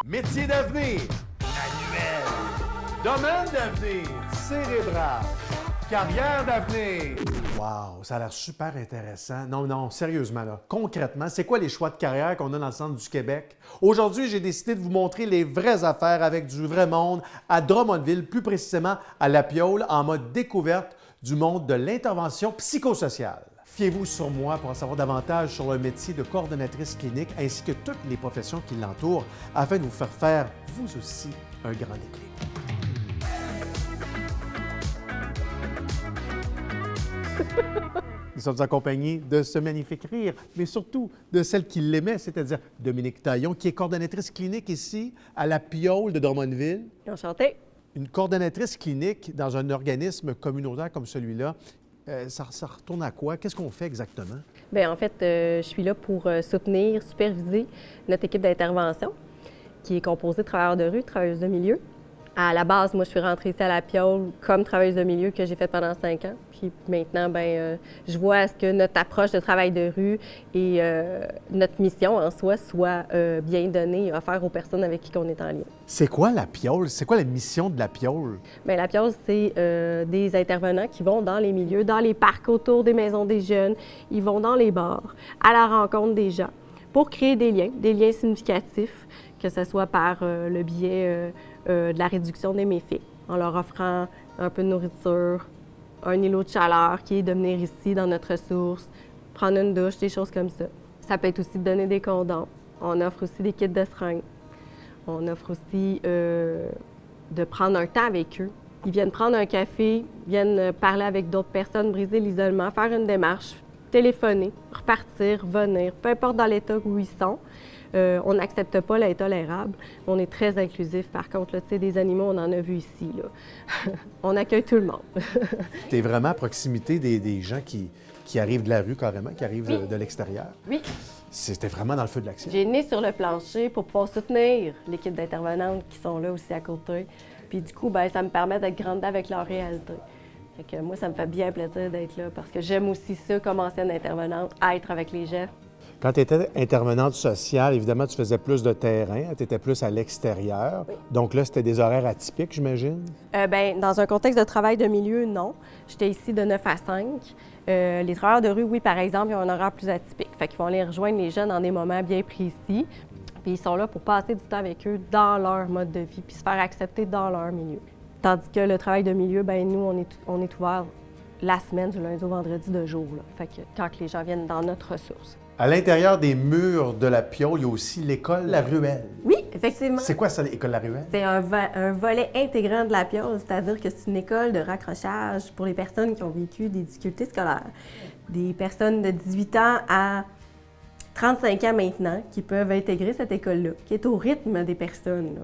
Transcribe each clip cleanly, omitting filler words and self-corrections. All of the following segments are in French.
Métier d'avenir, manuel. Domaine d'avenir, cérébral. Carrière d'avenir. Wow, ça a l'air super intéressant. Non, sérieusement, là. Concrètement, c'est quoi les choix de carrière qu'on a dans le centre du Québec? Aujourd'hui, j'ai décidé de vous montrer les vraies affaires avec du vrai monde à Drummondville, plus précisément à La Piole, en mode découverte du monde de l'intervention psychosociale. Fiez-vous sur moi pour en savoir davantage sur le métier de coordonnatrice clinique ainsi que toutes les professions qui l'entourent afin de vous faire, vous aussi, un grand déclic. Nous sommes accompagnés de ce magnifique rire, mais surtout de celle qui l'aimait, c'est-à-dire Dominique Taillon, qui est coordonnatrice clinique ici à La Piole de Drummondville. Enchantée. Une coordonnatrice clinique dans un organisme communautaire comme celui-là, ça retourne à quoi? Qu'est-ce qu'on fait exactement? Bien, en fait, je suis là pour soutenir, superviser notre équipe d'intervention, qui est composée de travailleurs de rue, travailleuses de milieu. À la base, moi, je suis rentrée ici à La Piole comme travailleuse de milieu que j'ai fait pendant 5 ans. Puis maintenant, je vois à ce que notre approche de travail de rue et notre mission en soi soit bien donnée et offerte aux personnes avec qui on est en lien. C'est quoi La Piole? C'est quoi la mission de La Piole? Bien, La Piole, c'est des intervenants qui vont dans les milieux, dans les parcs autour des maisons des jeunes. Ils vont dans les bars, à la rencontre des gens, pour créer des liens significatifs, que ce soit par le biais de la réduction des méfaits, en leur offrant un peu de nourriture, un îlot de chaleur qui est de venir ici dans notre ressource, prendre une douche, des choses comme ça. Ça peut être aussi de donner des condoms. On offre aussi des kits de seringues. On offre aussi de prendre un temps avec eux. Ils viennent prendre un café, viennent parler avec d'autres personnes, briser l'isolement, faire une démarche, téléphoner, repartir, venir, peu importe dans l'état où ils sont. On n'accepte pas l'intolérable. On est très inclusif. Par contre, là, des animaux, on en a vu ici. Là. On accueille tout le monde. Tu es vraiment à proximité des gens qui arrivent de la rue carrément, qui arrivent Oui. de l'extérieur. Oui. C'était vraiment dans le feu de l'action. J'ai né sur le plancher pour pouvoir soutenir l'équipe d'intervenantes qui sont là aussi à côté. Puis du coup, ça me permet d'être grande avec leur réalité. Fait que moi, ça me fait bien plaisir d'être là parce que j'aime aussi ça, comme ancienne intervenante, être avec les gens. Quand tu étais intervenante sociale, évidemment, tu faisais plus de terrain, tu étais plus à l'extérieur. Oui. Donc là, c'était des horaires atypiques, j'imagine? Dans un contexte de travail de milieu, non. J'étais ici de 9 à 5. Les travailleurs de rue, oui, par exemple, ils ont un horaire plus atypique. Fait qu'ils vont aller rejoindre les jeunes dans des moments bien précis. Puis ils sont là pour passer du temps avec eux dans leur mode de vie, puis se faire accepter dans leur milieu. Tandis que le travail de milieu, nous, on est ouvert la semaine, du lundi au vendredi de jour. Là. Fait que quand les gens viennent dans notre ressource. À l'intérieur des murs de La Piole, il y a aussi l'école La Ruelle. Oui, effectivement. C'est quoi ça, l'école La Ruelle? C'est un volet intégrant de La Piole, c'est-à-dire que c'est une école de raccrochage pour les personnes qui ont vécu des difficultés scolaires. Des personnes de 18 ans à 35 ans maintenant qui peuvent intégrer cette école-là, qui est au rythme des personnes. Là.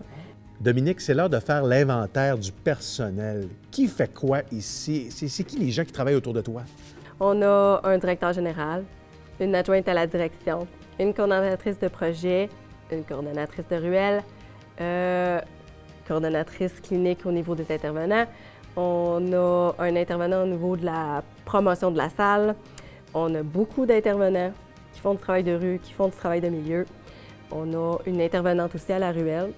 Dominique, c'est l'heure de faire l'inventaire du personnel. Qui fait quoi ici? C'est qui les gens qui travaillent autour de toi? On a un directeur général, une adjointe à la direction, une coordonnatrice de projet, une coordonnatrice de ruelle, coordonnatrice clinique au niveau des intervenants. On a un intervenant au niveau de la promotion de la salle. On a beaucoup d'intervenants qui font du travail de rue, qui font du travail de milieu. On a une intervenante aussi à la ruelle.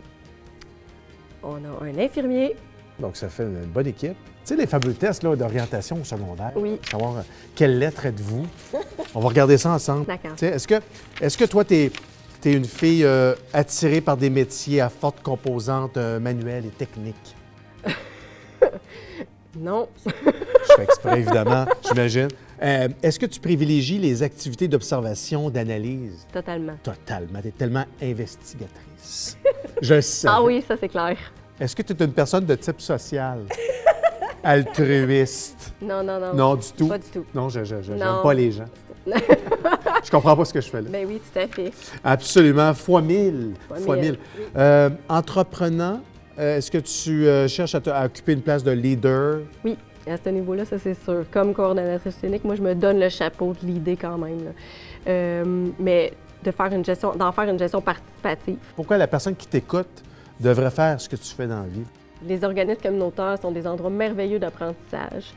On a un infirmier. Donc, ça fait une bonne équipe. Tu sais, les fameux tests là, d'orientation au secondaire. Oui. Savoir quelle lettre êtes-vous. On va regarder ça ensemble. D'accord. Tu sais, est-ce que toi, tu es une fille attirée par des métiers à forte composante manuelle et technique? Non. Je fais exprès, évidemment, j'imagine. Est-ce que tu privilégies les activités d'observation, d'analyse? Totalement. Totalement. Tu es tellement investigatrice. Je sais. Ah oui, ça c'est clair. Est-ce que tu es une personne de type social? Altruiste? Non. Non, du tout? Pas du tout. Non, j'aime Non. pas les gens. Je comprends pas ce que je fais là. Ben oui, tout à fait. Absolument. Fois 1000. Fois 1000. Entreprenant, est-ce que tu cherches à occuper une place de leader? Oui, à ce niveau-là, ça c'est sûr. Comme coordonnatrice clinique, moi je me donne le chapeau de l'idée quand même. Là. Mais d'en faire une gestion participative. Pourquoi la personne qui t'écoute devrait faire ce que tu fais dans la vie? Les organismes communautaires sont des endroits merveilleux d'apprentissage.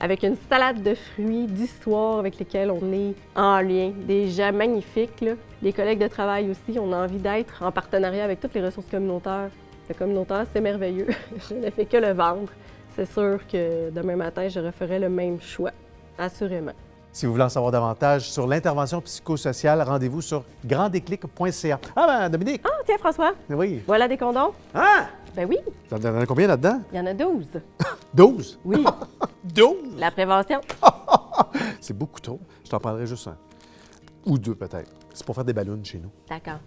avec une salade de fruits, d'histoires avec lesquelles on est en lien, des gens magnifiques, là. Les collègues de travail aussi, on a envie d'être en partenariat avec toutes les ressources communautaires. Le communautaire, c'est merveilleux. Je ne fais que le vendre. C'est sûr que demain matin, je referai le même choix, assurément. Si vous voulez en savoir davantage sur l'intervention psychosociale, rendez-vous sur granddéclic.ca. Ah ben, Dominique! Ah, tiens, François, Oui. voilà des condoms. Ah! Ben oui, T'en as combien là-dedans? il y en a 12. 12? Oui, 12? la prévention. C'est beaucoup trop. Je t'en prendrai juste un. Ou deux, peut-être. C'est pour faire des ballons chez nous. D'accord.